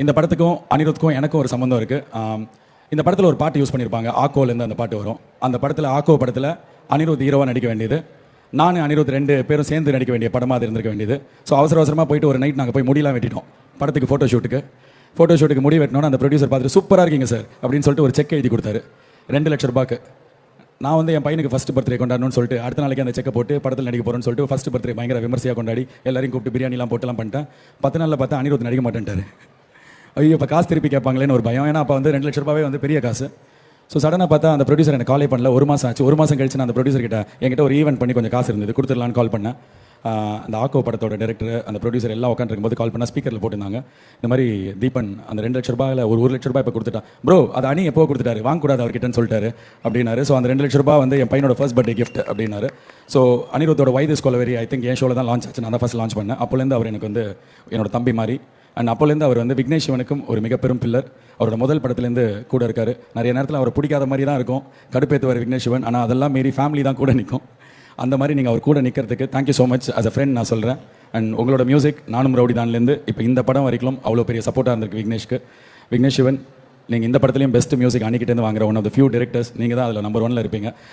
இந்த படத்துக்கும் அனிருத்துக்கும் எனக்கும் ஒரு சம்மந்தம் இருக்குது. இந்த படத்தில் ஒரு பாட்டு யூஸ் பண்ணியிருப்பாங்க, ஆக்கோலேருந்து அந்த பாட்டு வரும். அந்த படத்தில் ஆக்கோ படத்தில் அனிருத் ஹீரோவாக நடிக்க வேண்டியது, நான் அனிருத் ரெண்டு பேரும் சேர்ந்து நடிக்க வேண்டிய படமாக அது இருந்திருக்க வேண்டியது. ஸோ அவசர அவசரமாக போயிட்டு ஒரு நைட் நாங்கள் போய் முடியெல்லாம் வெட்டிட்டோம் படத்துக்கு ஃபோட்டோ ஷூட்டுக்கு முடி வெட்டினோன்னு அந்த ப்ரொடியூசர் பார்த்துட்டு சூப்பராக இருக்கீங்க சார் அப்படின்னு சொல்லிட்டு ஒரு செக் எழுதி கொடுத்தாரு 2,00,000 ரூபாய்க்கு. நான் வந்து என் பையனுக்கு ஃபஸ்ட் பர்த்டே கொண்டாடணும்னு சொல்லிட்டு அடுத்த நாளைக்கு அந்த செக்கை போட்டு படத்தில் நடிக்க போகிறேன்னு சொல்லிட்டு ஃபஸ்ட் பர்த்டே பயங்கர விமர்சையாக கொண்டாடி எல்லாரையும் கூப்பிட்டு பிரியாணிலாம் போட்டுலாம் பண்ணிட்டேன். 10 நாளில் பார்த்தா அனிருத் நடிக்க மாட்டேன்ட்டார். ஐயோ இப்போ காசு திருப்பி கேட்பாங்களேன்னு ஒரு பயம். ஏன்னா அப்போ வந்து 2,00,000 ரூபாவே வந்து பெரிய காசு. ஸோ சடனாக பார்த்தா அந்த ப்ரொடியூசர் எனக்கு காலே பண்ணல. 1 மாதம் ஆச்சு. 1 மாதம் கழிச்சு நான் அந்த ப்ரொடியூசர் கிட்ட என்கிட்ட ஒரு ஈவெண்ட் பண்ணி கொஞ்சம் காசு இருந்தது, கொடுத்துடலான்னு கால் பண்ணேன். அந்த ஆக்கோ படத்தோட டேரக்டர் அந்த ப்ரொடியூசர் எல்லாம் உட்காந்துருக்கும்போது கால் பண்ணால் ஸ்பீக்கரில் போட்டிருந்தாங்க, இந்த மாதிரி தீபன் அந்த 2,00,000 ரூபாயில் ஒரு 1,00,000 ரூபாய் இப்போ கொடுத்துட்டான் ப்ரோ, அது அணி எப்போ கொடுத்துட்டாரு, வாங்கக்கூடாது அவர்கிட்டன்னு சொல்லிட்டாரு அப்படின்னாரு. ஸோ அந்த 2,00,000 ரூபாய் வந்து என் பையனோட ஃபர்ஸ்ட் பர்த்டே கிஃப்ட் அப்படின்னாரு. ஸோ அனிருத்தோட வைத் இஸ் கொலவெரி ஐ திங்க் என் ஷோவில் தான் லான்ச் ஆச்சு, நான் தான் ஃபஸ்ட் லான்ச் பண்ணேன். அப்போலேருந்து அவர் எனக்கு வந்து என்னோட தம்பி மாதிரி. அண்ட் அப்போலேருந்து அவர் வந்து விக்னேஷ் சிவனுக்கும் ஒரு மிக பெரும் பில்லர். அவரோட முதல் படத்துலேருந்து கூட இருக்கார். நிறைய நேரத்தில் அவர் பிடிக்காத மாதிரி தான் இருக்கும், கடுப்பேற்றுவார் விக்னேஷ் சிவன். ஆனால் அதெல்லாம் மீறி ஃபேமிலி தான் கூட நிற்கும். அந்த மாதிரி நீங்கள் அவர் கூட நிற்கிறதுக்கு thank you so much as a friend நான் சொல்கிறேன். அண்ட் உங்களோட மியூசிக் நானும் ரவுடி தான்லேருந்து இப்போ இந்த படம் வரைக்கும் அவ்வளோ பெரிய சப்போர்ட்டாக இருந்திருக்கு விக்னேஷ்க்கு. விக்னேஷ் சிவன், நீங்கள் இந்த படத்துலையும் பெஸ்ட் மியூசிக் அன்னிக்கிட்டேருந்து வாங்குற one of the few directors. நீங்கள் தான் அதில் நம்பர் 1ல் இருப்பீங்க.